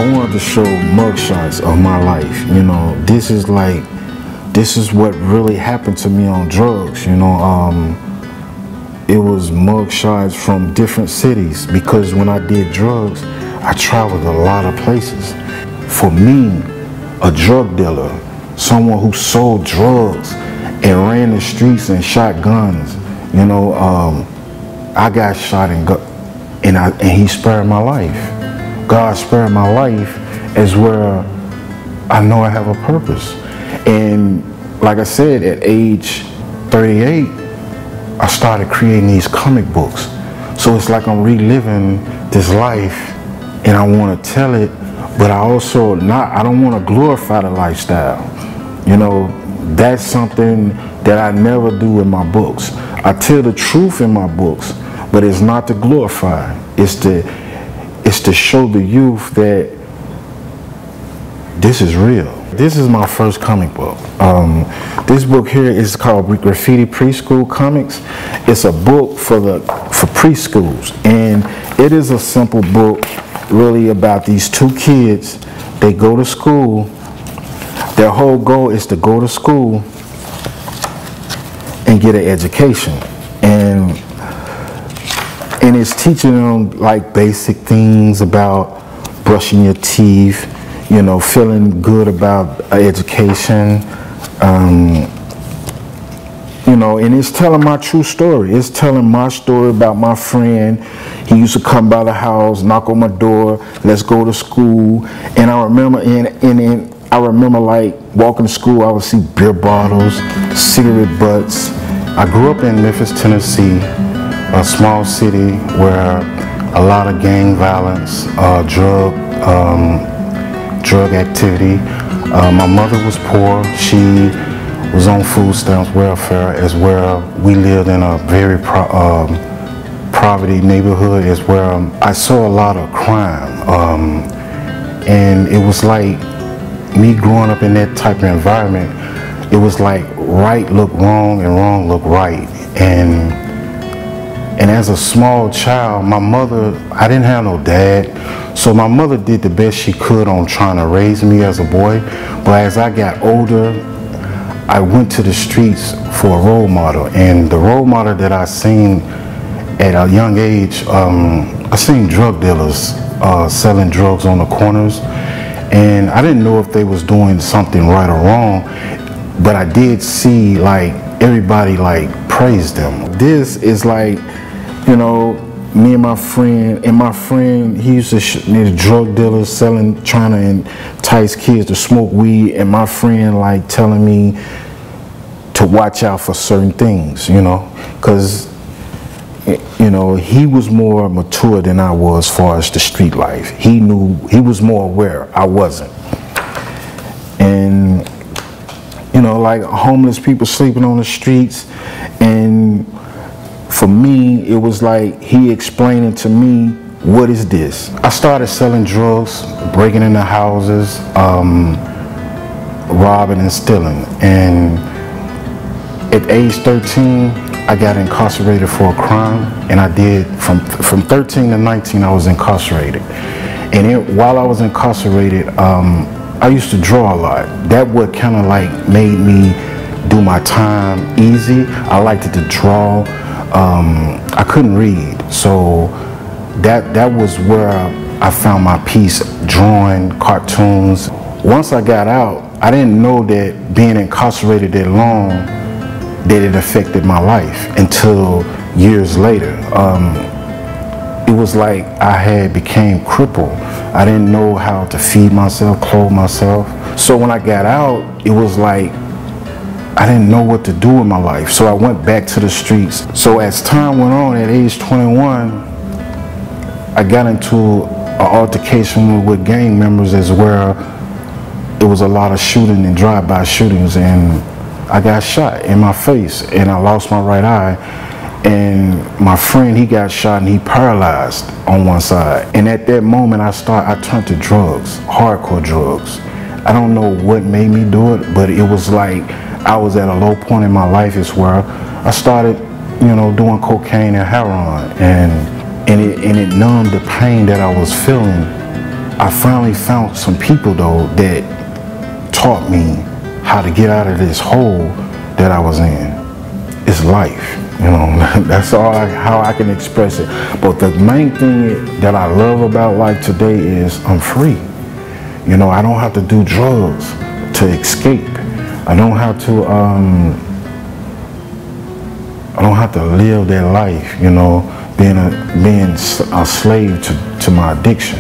I wanted to show mugshots of my life. You know, this is what really happened to me on drugs. You know, it was mugshots from different cities, because when I did drugs, I traveled a lot of places. For me, a drug dealer, someone who sold drugs and ran the streets and shot guns, you know, I got shot and he spared my life. God spared my life is where I know I have a purpose. And like I said, at age 38, I started creating these comic books. So it's like I'm reliving this life, and I want to tell it, but I don't want to glorify the lifestyle. You know, that's something that I never do in my books. I tell the truth in my books, but it's not to glorify. It's to show the youth that this is real. This is my first comic book. This book here is called Graffiti Preschool Comics. It's a book for preschools, and it is a simple book really about these two kids. They go to school. Their whole goal is to go to school and get an education, and it's teaching them like basic things about brushing your teeth, you know, feeling good about education, you know, and it's telling my true story. It's telling my story about my friend. He used to come by the house, knock on my door, let's go to school. And I remember, I remember like walking to school, I would see beer bottles, cigarette butts. I grew up in Memphis, Tennessee, a small city where a lot of gang violence, drug activity. My mother was poor. She was on food stamps, welfare, as well. We lived in a very poverty neighborhood, as well. I saw a lot of crime, and it was like me growing up in that type of environment. It was like right looked wrong and wrong looked right, and as a small child, my mother, I didn't have no dad, so my mother did the best she could on trying to raise me as a boy. But as I got older, I went to the streets for a role model, and the role model that I seen at a young age, I seen drug dealers selling drugs on the corners, and I didn't know if they was doing something right or wrong, but I did see like everybody like praised them. This is like, you know, me and my friend, he used to need drug dealers trying to entice kids to smoke weed, and my friend like telling me to watch out for certain things, you know, because, you know, he was more mature than I was as far as the street life. He was more aware, I wasn't. And, you know, like homeless people sleeping on the streets, and for me, it was like he explaining to me, what is this? I started selling drugs, breaking into houses, robbing and stealing. And at age 13, I got incarcerated for a crime, and I did, from 13 to 19, I was incarcerated. And while I was incarcerated, I used to draw a lot. That what kind of like made me do my time easy. I liked it to draw. I couldn't read, so that was where I found my peace, drawing cartoons. Once I got out, I didn't know that being incarcerated that long, that it affected my life until years later. It was like I became crippled. I didn't know how to feed myself, clothe myself. So when I got out, it was like I didn't know what to do in my life, so I went back to the streets. So as time went on, at age 21, I got into an altercation with gang members, as where it was a lot of shooting and drive-by shootings, and I got shot in my face, and I lost my right eye. And my friend, he got shot and he paralyzed on one side. And at that moment, I turned to drugs, hardcore drugs. I don't know what made me do it, but it was like I was at a low point in my life, is where I started, you know, doing cocaine and heroin, and it numbed the pain that I was feeling. I finally found some people though that taught me how to get out of this hole that I was in. It's life, you know. That's how I can express it. But the main thing that I love about life today is I'm free. You know, I don't have to do drugs to escape. I don't have to live that life, you know, being a slave to my addiction.